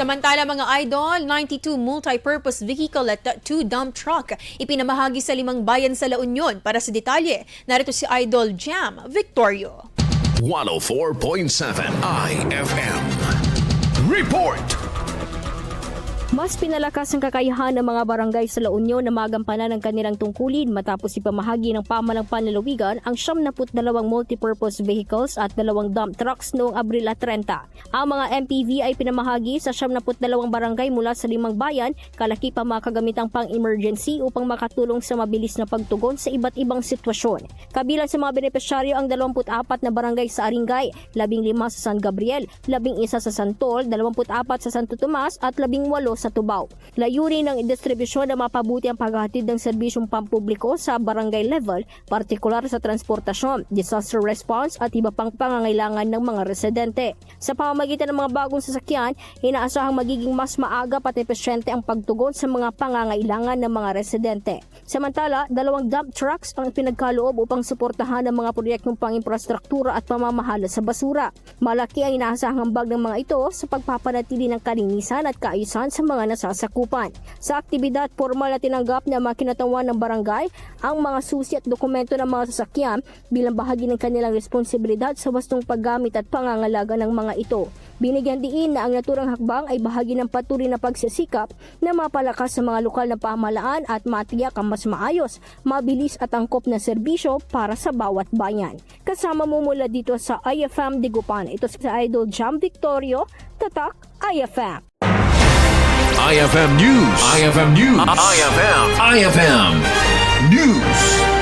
Samantala mga idol, 92 multi-purpose vehicle at 2 dump truck ipinamahagi sa 5 bayan sa La Union. Para sa detalye, narito si Idol Jam Victorio. 104.7 IFM. Report! Mas pinalakas ang kakayahan ng mga barangay sa La Union na magampanan ng kanilang tungkulin matapos ipamahagi ng pamalang panlalawigan ang 72 multipurpose vehicles at 2 dump trucks noong Abril 30. Ang mga MPV ay pinamahagi sa 72 barangay mula sa 5 bayan, kalaki pa mga kagamitang pang-emergency upang makatulong sa mabilis na pagtugon sa iba't ibang sitwasyon. Kabilang sa mga benepisyaryo ang 24 na barangay sa Aringay, 15 sa San Gabriel, 11 sa Santol, 24 sa Santo Tomas at 18 sa Tubao. Layunin ng distribusyon na mapabuti ang paghahatid ng serbisyong pampubliko sa barangay level, partikular sa transportasyon, disaster response at iba pang pangangailangan ng mga residente. Sa pamamagitan ng mga bagong sasakyan, inaasahang magiging mas maaga at epesyente ang pagtugon sa mga pangangailangan ng mga residente. Samantala, 2 dump trucks ang pinagkaloob upang suportahan ang mga proyektong pang-infrastruktura at pamamahala sa basura. Malaki ang inaasahang ambag ng mga ito sa pagpapanatili ng kalinisan at kaayusan sa mga nasasakupan. Sa aktibidad, formal na tinanggap na makinatawan ng barangay ang mga susi at dokumento ng mga sasakyan bilang bahagi ng kanilang responsibilidad sa wastong paggamit at pangangalaga ng mga ito. Binigyan diin na ang naturang hakbang ay bahagi ng patuloy na pagsisikap na mapalakas sa mga lokal na pamahalaan at matiyak ang mas maayos, mabilis at angkop na serbisyo para sa bawat bayan. Kasama mo mula dito sa IFM Digupan. Ito si Idol Jam Victorio, Tatak IFM. IFM News. IFM News. IFM News.